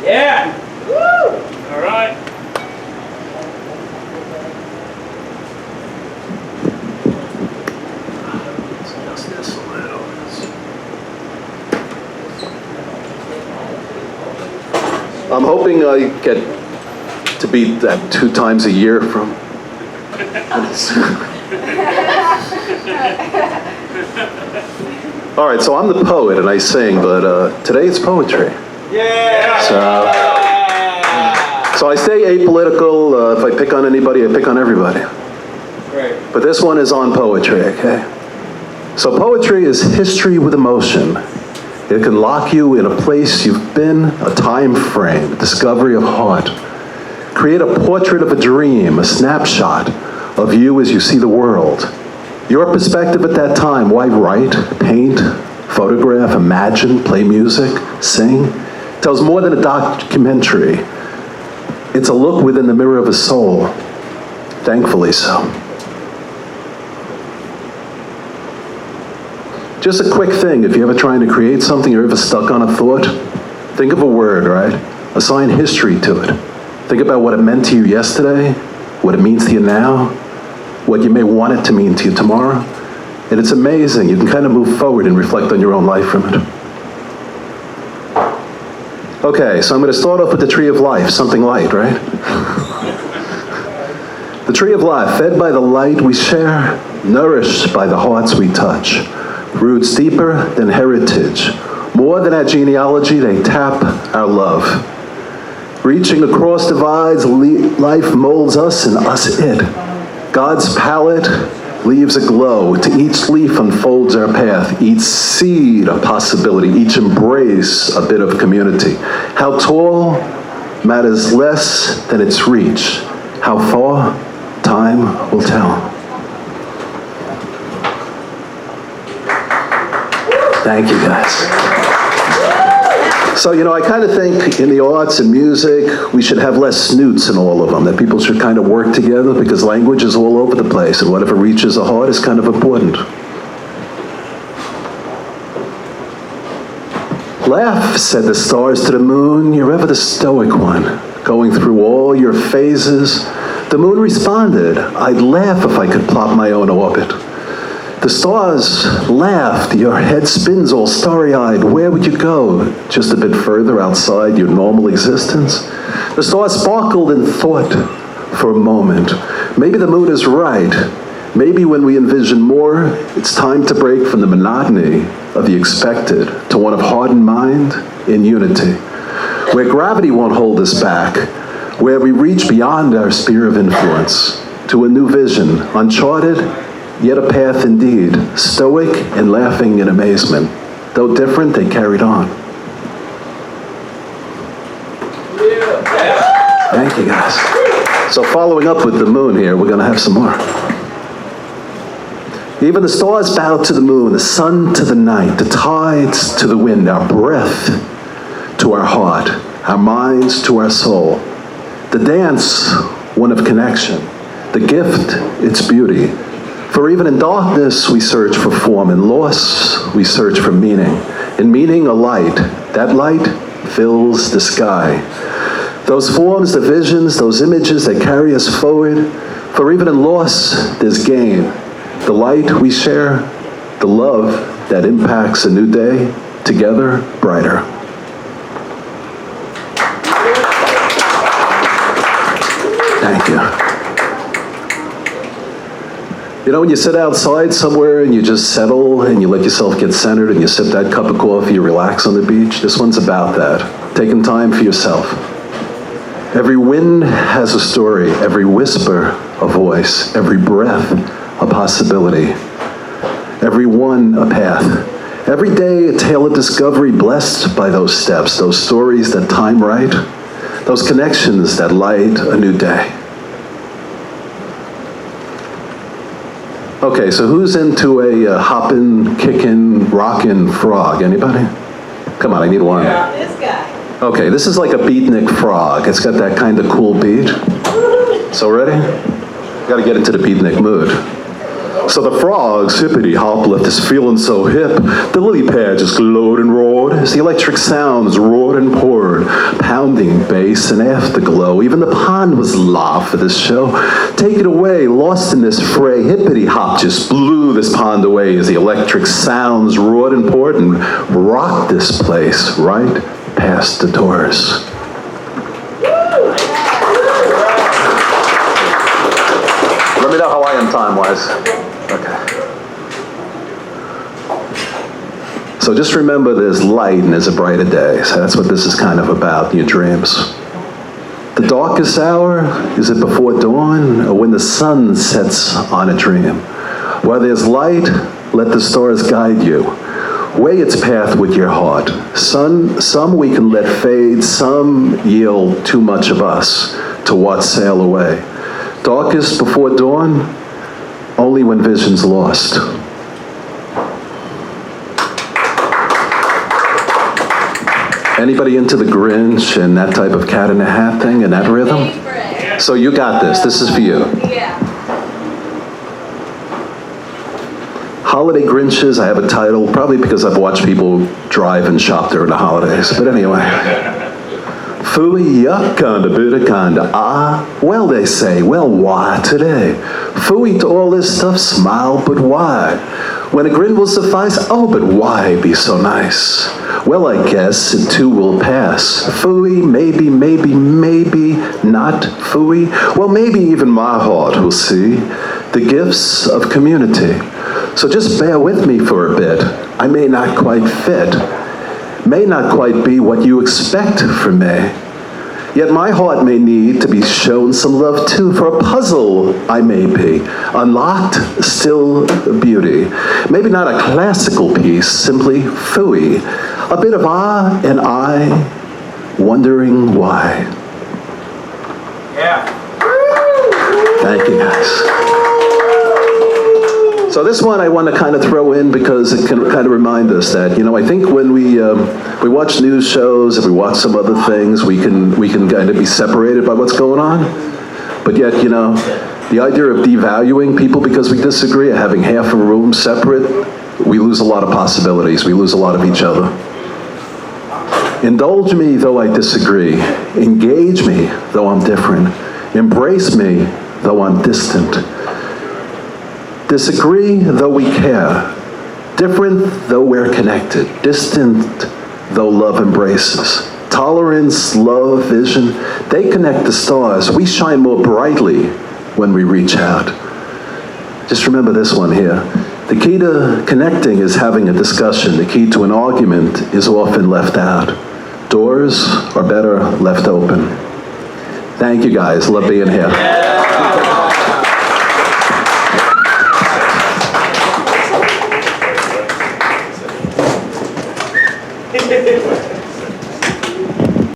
Yeah. Woo. All right. Just this a little. I'm hoping I get to beat that 2 times a year from. All right, so I'm the poet and I sing, but today it's poetry. Yeah. So I stay apolitical. If I pick on anybody, I pick on everybody. Great. But this one is on poetry, okay? So poetry is history with emotion. It can lock you in a place you've been, a time frame, a discovery of heart. Create a portrait of a dream, a snapshot of you as you see the world. Your perspective at that time. Why write, paint, photograph, imagine, play music, sing? Tells more than a documentary. It's a look within the mirror of a soul. Thankfully so. Just a quick thing, if you're ever trying to create something, you're ever stuck on a thought, think of a word, right? Assign history to it. Think about what it meant to you yesterday, what it means to you now, what you may want it to mean to you tomorrow. And it's amazing. You can kind of move forward and reflect on your own life from it. Okay, so I'm going to start off with the tree of life, something light, right? The tree of life, fed by the light we share, nourished by the hearts we touch. Roots deeper than heritage. More than our genealogy, they tap our love. Reaching across divides, life molds us and us it. God's palette leaves a glow. To each leaf unfolds our path. Each seed a possibility. Each embrace a bit of community. How tall matters less than its reach. How far, time will tell. Thank you, guys. So, I kind of think in the arts and music, we should have less snoots in all of them, that people should kind of work together because language is all over the place, and whatever reaches the heart is kind of important. Laugh, said the stars to the moon, you're ever the stoic one, going through all your phases. The moon responded, I'd laugh if I could plot my own orbit. The stars laughed, your head spins all starry-eyed. Where would you go? Just a bit further outside your normal existence? The stars sparkled and thought for a moment. Maybe the moon is right. Maybe when we envision more, it's time to break from the monotony of the expected to one of heart and mind in unity, where gravity won't hold us back, where we reach beyond our sphere of influence to a new vision, uncharted, yet a path indeed, stoic and laughing in amazement. Though different, they carried on. Thank you, guys. So following up with the moon here, we're going to have some more. Even the stars bow to the moon, the sun to the night, the tides to the wind, our breath to our heart, our minds to our soul. The dance, one of connection. The gift, its beauty. For even in darkness, we search for form. In loss, we search for meaning. In meaning, a light. That light fills the sky. Those forms, the visions, those images that carry us forward. For even in loss, there's gain. The light we share, the love that impacts a new day, together, brighter. Thank you. When you sit outside somewhere and you just settle and you let yourself get centered and you sip that cup of coffee, you relax on the beach, this one's about that. Taking time for yourself. Every wind has a story, every whisper a voice, every breath a possibility, every one a path. Every day a tale of discovery blessed by those steps, those stories that time right, those connections that light a new day. Okay, so who's into a hoppin', kickin', rockin' frog? Anybody? Come on, I need one. Yeah. This guy. Okay, this is like a beatnik frog. It's got that kind of cool beat. So ready? Got to get into the beatnik mood. So the frogs, hippity hop, left us feeling so hip. The lily pad just glowed and roared as the electric sounds roared and poured, pounding bass and afterglow. Even the pond was live for this show. Take it away, lost in this fray. Hippity hop just blew this pond away as the electric sounds roared and poured and rocked this place right past the doors. Let me know how I am time-wise. Okay. So just remember there's light and there's a brighter day. So that's what this is kind of about in your dreams. The darkest hour, is it before dawn or when the sun sets on a dream? Where there's light, let the stars guide you. Weigh its path with your heart. Some we can let fade, some yield too much of us to what sail away. Darkest before dawn, only when vision's lost. Anybody into the Grinch and that type of cat in the hat thing and that rhythm? So you got this. This is for you. Yeah. Holiday Grinches, I have a title, probably because I've watched people drive and shop during the holidays. But anyway. Phooey, yuck, kinda, bitter, kinda, ah. Well, they say, well, why today? Phooey to all this stuff, smile, but why? When a grin will suffice, oh, but why be so nice? Well, I guess it too will pass. Phooey, maybe, not phooey. Well, maybe even my heart will see the gifts of community. So just bear with me for a bit. I may not quite fit, may not quite be what you expect from me. Yet my heart may need to be shown some love too. For a puzzle I may be, unlocked, still beauty. Maybe not a classical piece, simply phooey. A bit of ah and I, wondering why. Yeah. Thank you, guys. So this one I want to kind of throw in because it can kind of remind us that, I think when we watch news shows, if we watch some other things, we can kind of be separated by what's going on. But yet, the idea of devaluing people because we disagree, having half a room separate, we lose a lot of possibilities. We lose a lot of each other. Indulge me though I disagree. Engage me though I'm different. Embrace me though I'm distant. Disagree though we care. Different though we're connected. Distant though love embraces. Tolerance, love, vision, they connect the stars. We shine more brightly when we reach out. Just remember this one here. The key to connecting is having a discussion. The key to an argument is often left out. Doors are better left open. Thank you guys, love being here.